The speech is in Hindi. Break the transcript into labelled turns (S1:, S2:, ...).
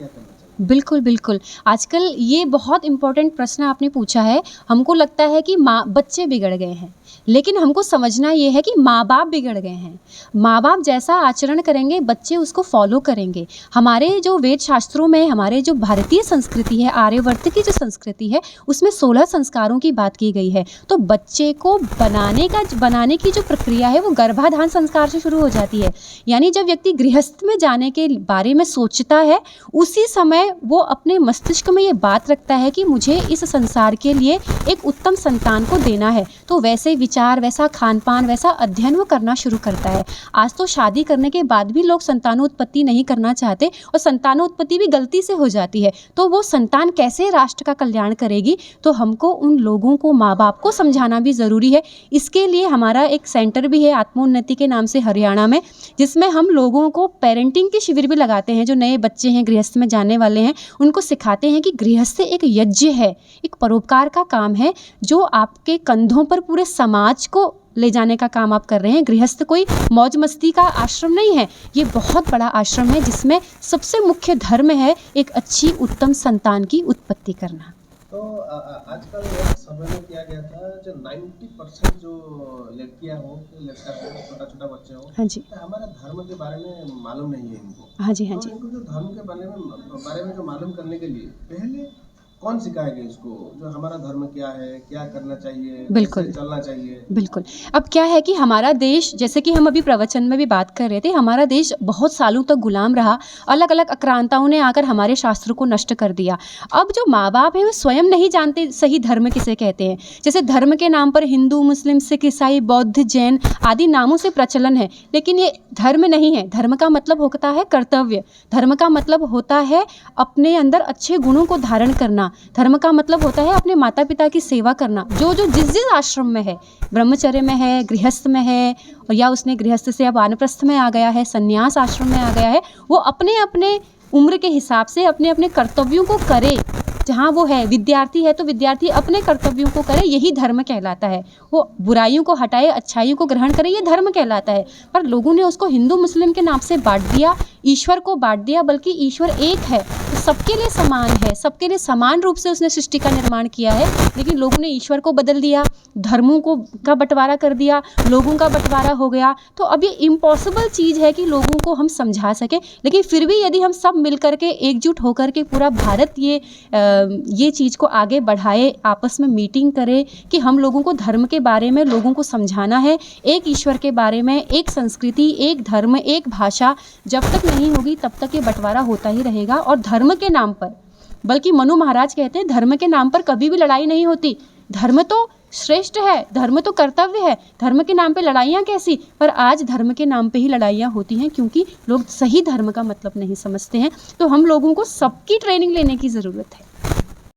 S1: क्या करना चाहिए?
S2: बिल्कुल, बिल्कुल। आजकल ये बहुत इम्पोर्टेंट प्रश्न आपने पूछा है। हमको लगता है कि बच्चे बिगड़ गए हैं, लेकिन हमको समझना ये है कि माँ-बाप बिगड़ गए हैं। माँ-बाप जैसा आचरण करेंगे, बच्चे उसको फ़ॉलो करेंगे। हमारे जो वेद शास्त्रों में, हमारे जो भारतीय संस्कृति है, आर्यवर्त की जो संस्कृति है, उसमें 16 संस्कारों की बात की गई है। तो बच्चे को बनाने की जो प्रक्रिया है, वो गर्भाधान संस्कार से शुरू हो जाती है। यानी जब व्यक्ति गृहस्थ में जाने के बारे में सोचता है, उसी समय वो अपने मस्तिष्क में ये बात रखता है कि मुझे इस संसार के लिए एक उत्तम संतान को देना है। तो वैसे विचार, वैसा खान-पान, वैसा अध्ययन वो करना शुरू करता है। आज तो शादी करने के बाद भी लोग संतानोत्पत्ति नहीं करना चाहते और संतानोत्पत्ति भी गलती से हो जाती है। तो वो संतान कैसे राष्ट्र का कल्याण करेगी? तो हमको उन लोगों को, माँ-बाप को समझाना भी ज़रूरी है। इसके लिए हमारा एक सेंटर भी है आत्मोन्नति के नाम से हरियाणा में, जिसमें हम लोगों को पेरेंटिंग के शिविर भी लगाते हैं। जो नए बच्चे हैं, गृहस्थ में जाने वाले हैं, उनको सिखाते हैं कि गृहस्थ एक यज्ञ है, एक परोपकार का काम है, जो आपके कंधों पर पूरे समाज को ले जाने का काम आप कर रहे हैं। गृहस्थ कोई मौज मस्ती का आश्रम नहीं है, ये बहुत बड़ा आश्रम है, जिसमें सबसे मुख्य धर्म है एक अच्छी उत्तम संतान की उत्पत्ति करना।
S1: तो आजकल एक सर्वे में किया गया था, जो 90% जो लड़कियां हो, लड़का हो, छोटा-छोटा बच्चे हो,
S2: हाँ जी।
S1: हमारे धर्म के बारे में मालूम नहीं है इनको।
S2: हाँ जी, हाँ
S1: तो
S2: जी।
S1: इनको जो धर्म के बारे में जो मालूम करने के लिए पहले कौन सिखाएगा इसको, जो हमारा धर्म क्या है, क्या करना चाहिए,
S2: बिल्कुल।
S1: कैसे चलना चाहिए?
S2: बिल्कुल। अब क्या है कि हमारा देश, जैसे कि हम अभी प्रवचन में भी बात कर रहे थे, हमारा देश बहुत सालों तक गुलाम रहा। अलग-अलग आक्रांताओं ने आकर हमारे शास्त्रों को नष्ट कर दिया। अब जो माँ-बाप हैं, वो स्वयं नहीं जानते सही धर्म किसे कहते हैं। जैसे धर्म के नाम पर हिंदू, मुस्लिम, सिख, ईसाई, बौद्ध, जैन आदि नामों से प्रचलन है, लेकिन ये धर्म नहीं है। धर्म का मतलब होता है कर्तव्य। धर्म का मतलब होता है अपने अंदर अच्छे गुणों को धारण करना। धर्म का मतलब होता है अपने माता-पिता की सेवा करना। जो जिस आश्रम में है, ब्रह्मचर्य में है, गृहस्थ में है, और या उसने गृहस्थ से अब वानप्रस्थ में आ गया है, संन्यास आश्रम में आ गया है, वो अपने अपने उम्र के हिसाब से अपने अपने कर्तव्यों को करे। जहाँ वो है, विद्यार्थी है तो विद्यार्थी अपने कर्तव्यों को करे, यही धर्म कहलाता है। वो बुराइयों को हटाए, अच्छाइयों को ग्रहण करे, ये धर्म कहलाता है। पर लोगों ने उसको हिंदू मुस्लिम के नाम से बांट दिया, ईश्वर को बांट दिया, बल्कि ईश्वर एक है, सबके लिए समान है, सबके लिए समान रूप से उसने सृष्टि का निर्माण किया है। लेकिन लोगों ने ईश्वर को बदल दिया, धर्मों का बंटवारा कर दिया, लोगों का बंटवारा हो गया। तो अब ये इम्पॉसिबल चीज़ है कि लोगों को हम समझा सकें, लेकिन फिर भी यदि हम सब मिल कर के, एकजुट होकर के, पूरा भारत ये चीज़ को आगे बढ़ाए, आपस में मीटिंग करे कि हम लोगों को धर्म के बारे में लोगों को समझाना है, एक ईश्वर के बारे में, एक संस्कृति, एक धर्म, एक भाषा जब तक नहीं होगी तब तक ये बंटवारा होता ही रहेगा। और धर्म के नाम पर, बल्कि मनु महाराज कहते हैं, धर्म के नाम पर कभी भी लड़ाई नहीं होती। धर्म तो श्रेष्ठ है, धर्म तो कर्तव्य है, धर्म के नाम पे लड़ाइयाँ कैसी? पर आज धर्म के नाम पे ही लड़ाइयाँ होती हैं, क्योंकि लोग सही धर्म का मतलब नहीं समझते हैं। तो हम लोगों को सबकी ट्रेनिंग लेने की ज़रूरत है।